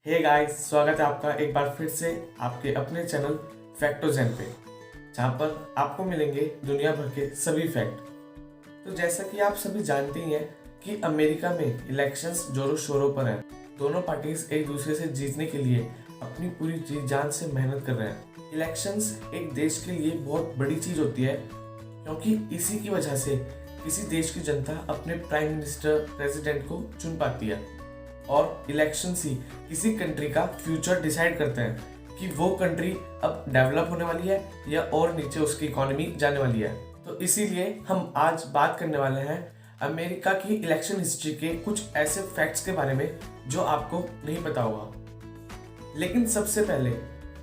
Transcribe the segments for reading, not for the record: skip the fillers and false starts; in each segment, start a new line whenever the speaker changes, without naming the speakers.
Hey guys, स्वागत है आपका एक बार फिर से आपके अपने चैनल फैक्टोजेन पे, जहाँ पर आपको मिलेंगे दुनिया भर के सभी फैक्ट। तो जैसा कि आप सभी जानते ही हैं कि अमेरिका में इलेक्शंस जोरों शोरों पर हैं। दोनों पार्टीज एक दूसरे से जीतने के लिए अपनी पूरी जी जान से मेहनत कर रहे हैं। इलेक्शंस एक देश के लिए बहुत बड़ी चीज होती है, क्योंकि इसी की वजह से किसी देश की जनता अपने प्राइम मिनिस्टर, प्रेसिडेंट को चुन पाती है। और इलेक्शंस ही किसी कंट्री का फ्यूचर डिसाइड करते हैं कि वो कंट्री अब डेवलप होने वाली है या और नीचे उसकी इकोनॉमी जाने वाली है। तो इसीलिए हम आज बात करने वाले हैं अमेरिका की इलेक्शन हिस्ट्री के कुछ ऐसे फैक्ट्स के बारे में जो आपको नहीं पता होगा। लेकिन सबसे पहले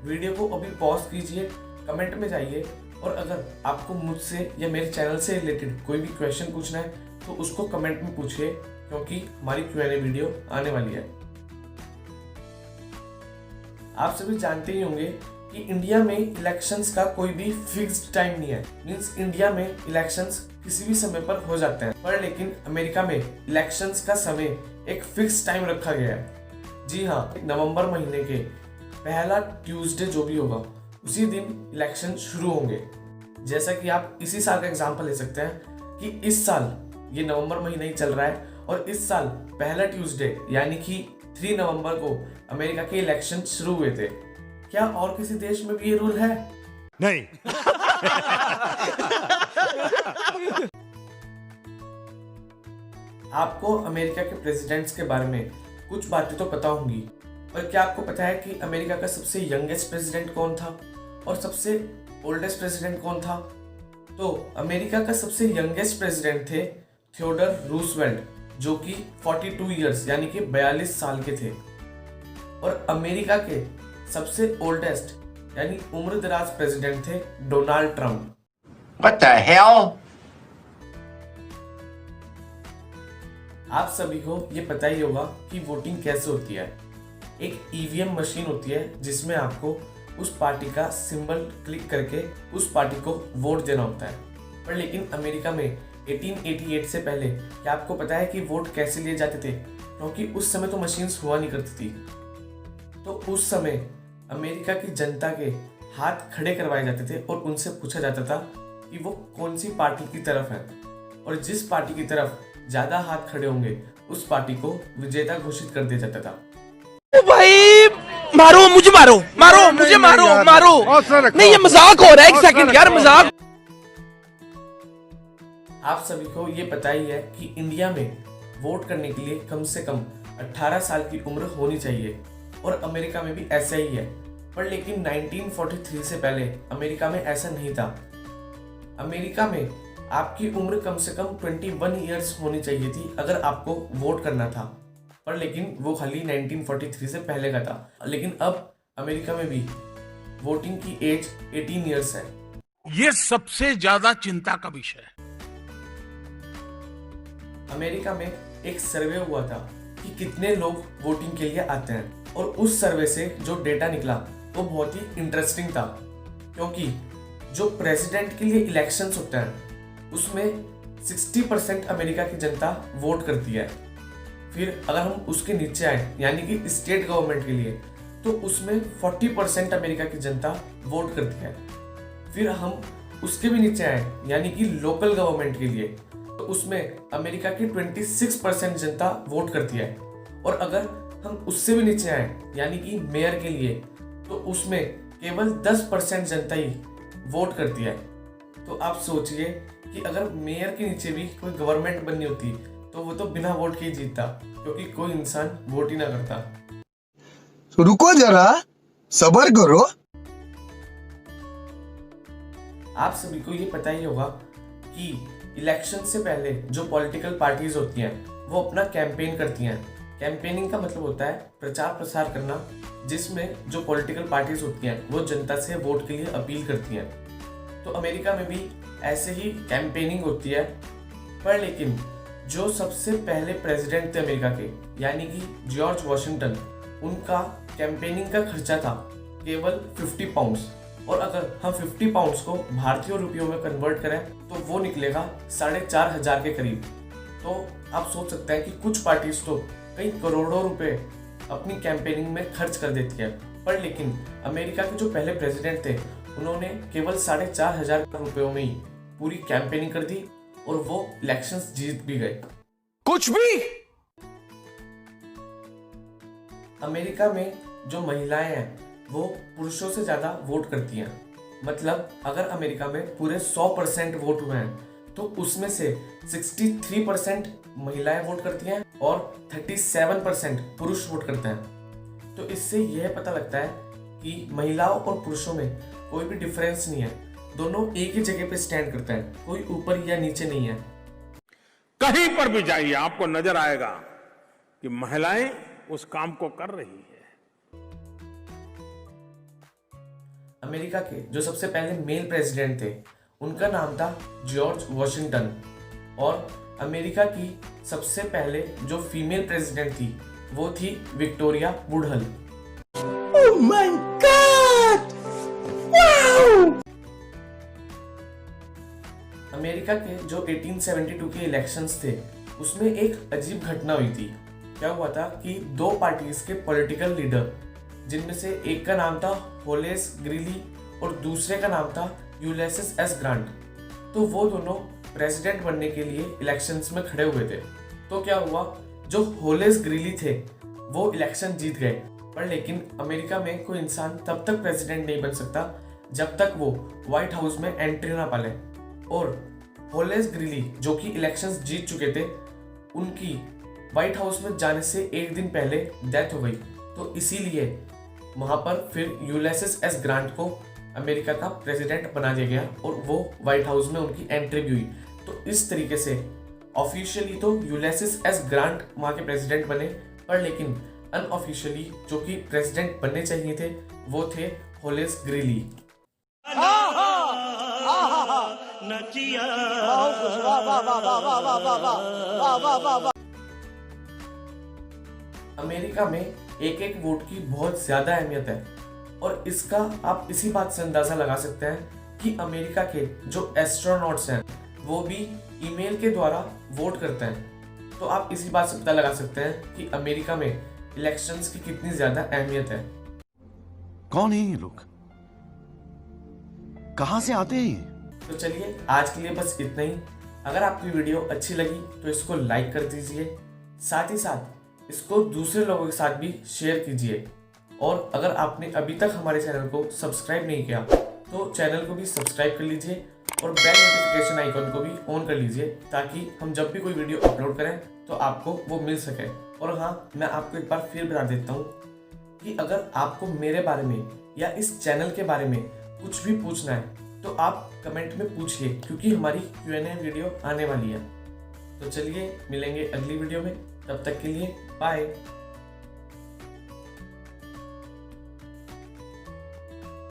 वीडियो को अभी पॉज कीजिए, कमेंट में जाइए और अगर आपको मुझसे या मेरे चैनल से रिलेटेड कोई भी क्वेश्चन पूछना है तो उसको कमेंट में पूछिए, क्योंकि हमारी Q&A वीडियो आने वाली है। आप सभी जानते ही होंगे कि इंडिया में इलेक्शंस का कोई भी फिक्स्ड टाइम नहीं है। मींस इंडिया में इलेक्शंस किसी भी समय पर हो जाते हैं, पर लेकिन अमेरिका में इलेक्शंस का समय एक फिक्स टाइम रखा गया है। जी हाँ, नवंबर महीने के पहला ट्यूसडे जो भी होगा उसी दिन इलेक्शन शुरू होंगे। जैसा कि आप इसी साल का एग्जांपल ले सकते हैं कि इस साल ये नवंबर महीना ही चल रहा है और इस साल पहला ट्यूसडे यानी कि 3 नवंबर को अमेरिका के इलेक्शन शुरू हुए थे। क्या और किसी देश में भी ये रूल है?
नहीं।
आपको अमेरिका के प्रेसिडेंट्स के बारे में कुछ बातें तो पता होंगी, पर क्या आपको पता है कि अमेरिका का सबसे यंगेस्ट प्रेसिडेंट कौन था और सबसे ओल्डेस्ट प्रेसिडेंट कौन था? तो अमेरिका का सबसे यंगेस्ट प्रेसिडेंट थे थियोडर रूजवेल्ट, जो कि 42 इयर्स यानी कि 42 साल के थे। और अमेरिका के सबसे ओल्डेस्ट यानी उम्रदराज प्रेसिडेंट थे Donald Trump.
What the hell?
आप सभी को ये पता ही होगा कि वोटिंग कैसे होती है। एक ईवीएम मशीन होती है जिसमें आपको उस पार्टी का सिंबल क्लिक करके उस पार्टी को वोट देना होता है। पर लेकिन अमेरिका में 1888 से पहले क्या आपको पता है कि वोट कैसे लिए जाते थे? क्योंकि उस समय तो मशीन्स हुआ नहीं करती थी। तो उस समय अमेरिका की जनता के हाथ खड़े करवाए जाते थे और उनसे पूछा जाता था कि वो कौन सी पार्टी की तरफ है, और जिस पार्टी की तरफ ज्यादा हाथ खड़े होंगे उस पार्टी को विजेता घोषित कर दिया जाता था।
ओ भाई, मारो मुझे, मारो मारो मुझे, मारो मारो। नहीं, ये मजाक हो रहा है। एक सेकंड यार, मजाक।
आप सभी को ये पता ही है कि इंडिया में वोट करने के लिए कम से कम 18 साल की उम्र होनी चाहिए, और अमेरिका में भी ऐसा ही है। पर लेकिन 1943 से पहले अमेरिका में ऐसा नहीं था। अमेरिका में आपकी उम्र कम से कम 21 इयर्स होनी चाहिए थी अगर आपको वोट करना था, पर लेकिन वो खाली 1943 से पहले का था। लेकिन अब अमेरिका में भी वोटिंग की एज 18 इयर्स है।
ये सबसे ज्यादा चिंता का विषय है।
अमेरिका में एक सर्वे हुआ था कि कितने लोग वोटिंग के लिए आते हैं, और उस सर्वे से जो डेटा निकला वो बहुत ही इंटरेस्टिंग था, क्योंकि जो प्रेसिडेंट के लिए इलेक्शंस होते हैं उसमें 60% अमेरिका की जनता वोट करती है। फिर अगर हम उसके नीचे आए यानी कि स्टेट गवर्नमेंट के लिए, तो उसमें 40% अमेरिका की जनता वोट करती है। फिर हम उसके भी नीचे आए यानी कि लोकल गवर्नमेंट के लिए, तो उसमें अमेरिका की 26% जनता वोट करती है। और अगर हम उससे भी नीचे आए यानी कि मेयर के लिए, तो उसमें केवल 10% जनता ही वोट करती है। तो आप सोचिए कि अगर मेयर के नीचे भी कोई गवर्नमेंट बननी होती तो वो तो बिना वोट के ही जीतता, क्योंकि कोई इंसान वोट ही ना करता।
तो रुको जरा, सब्र करो।
आप सभी को ये पता ही होगा कि इलेक्शन से पहले जो पॉलिटिकल पार्टीज होती हैं वो अपना कैंपेन करती हैं। कैंपेनिंग का मतलब होता है प्रचार प्रसार करना, जिसमें जो पॉलिटिकल पार्टीज होती हैं वो जनता से वोट के लिए अपील करती हैं। तो अमेरिका में भी ऐसे ही कैंपेनिंग होती है। पर लेकिन जो सबसे पहले प्रेसिडेंट थे अमेरिका के यानी कि जॉर्ज वॉशिंगटन, उनका कैंपेनिंग का खर्चा था केवल 50 पाउंड्स, और अगर हम 50 पाउंड्स को भारतीय रुपयों में कन्वर्ट करें तो वो निकलेगा 4,500 के करीब। तो आप सोच सकते हैं कि कुछ पार्टीज तो कई करोड़ों रुपए अपनी कैंपेनिंग में खर्च कर देती है। पर लेकिन अमेरिका के जो पहले प्रेसिडेंट थे उन्होंने केवल 4,500 रुपयों में ही पूरी कैंपेनिंग कर दी और वो इलेक्शंस जीत भी गए।
कुछ भी।
अमेरिका में जो महिलाएं हैं वो पुरुषों से ज्यादा वोट करती हैं। मतलब अगर अमेरिका में पूरे 100% वोट हुए हैं तो उसमें से 63% महिलाएं वोट करती हैं और 37% पुरुष वोट करते हैं। तो इससे यह पता लगता है कि महिलाओं और पुरुषों में कोई भी डिफरेंस नहीं है, दोनों एक ही जगह पे स्टैंड करते हैं, कोई ऊपर या नीचे नहीं है।
कहीं पर भी जाइए आपको नजर आएगा कि महिलाएं उस काम को कर रही है।
अमेरिका के जो सबसे पहले मेल प्रेसिडेंट थे उनका नाम था जॉर्ज वॉशिंगटन और अमेरिका की सबसे पहले जो फीमेल प्रेसिडेंट थी वो थी Victoria Woodhull.
Oh my God! Wow!
America के जो 1872 के इलेक्शंस थे उसमें एक अजीब घटना हुई थी। क्या हुआ था कि दो पार्टीज के पॉलिटिकल लीडर, जिनमें से एक का नाम था होलेस ग्रीली और दूसरे का नाम था यूलियस एस ग्रांट, तो वो दोनों प्रेसिडेंट बनने के लिए इलेक्शंस में खड़े हुए थे। तो क्या हुआ, जो होलेस ग्रीली थे वो इलेक्शन जीत गए। पर लेकिन अमेरिका में कोई इंसान तब तक प्रेसिडेंट नहीं बन सकता जब तक वो व्हाइट हाउस में एंट्री ना पाले। और होलेस ग्रीली जो कि इलेक्शंस जीत चुके थे, उनकी व्हाइट हाउस में जाने से एक दिन पहले डेथ हो गई। तो इसीलिए वहां पर फिर यूलियस एस ग्रांट को अमेरिका का प्रेसिडेंट बना दिया गया और वो व्हाइट हाउस में उनकी एंट्री भी हुई। तो इस तरीके से ऑफिशियली तो यूलियस एस ग्रांट वहां के प्रेसिडेंट बने, पर लेकिन अनऑफिशियली जो कि प्रेसिडेंट बनने चाहिए थे वो थे होलेस ग्रीली। अमेरिका में एक एक वोट की बहुत ज्यादा अहमियत है और इसका आप इसी बात से अंदाजा लगा सकते हैं कि अमेरिका के जो एस्ट्रोनॉट्स हैं वो भी ईमेल के द्वारा वोट करते हैं। तो आप इसी बात से पता लगा सकते हैं कि अमेरिका में इलेक्शंस की कितनी ज्यादा अहमियत है।
कौन है ये लोग, कहां से आते हैं?
तो चलिए आज के लिए बस इतना ही। अगर आपकी वीडियो अच्छी लगी तो इसको लाइक कर दीजिए, साथ ही साथ इसको दूसरे लोगों के साथ भी शेयर कीजिए। और अगर आपने अभी तक हमारे चैनल को सब्सक्राइब नहीं किया तो चैनल को भी सब्सक्राइब कर लीजिए और बेल नोटिफिकेशन आइकन को भी ऑन कर लीजिए, ताकि हम जब भी कोई वीडियो अपलोड करें तो आपको वो मिल सके। और हाँ, मैं आपको एक बार फिर बता देता हूँ कि अगर आपको मेरे बारे में या इस चैनल के बारे में कुछ भी पूछना है तो आप कमेंट में पूछिए, क्योंकि हमारी Q&A वीडियो आने वाली है। तो चलिए मिलेंगे अगली वीडियो में, तब तक के लिए बाय।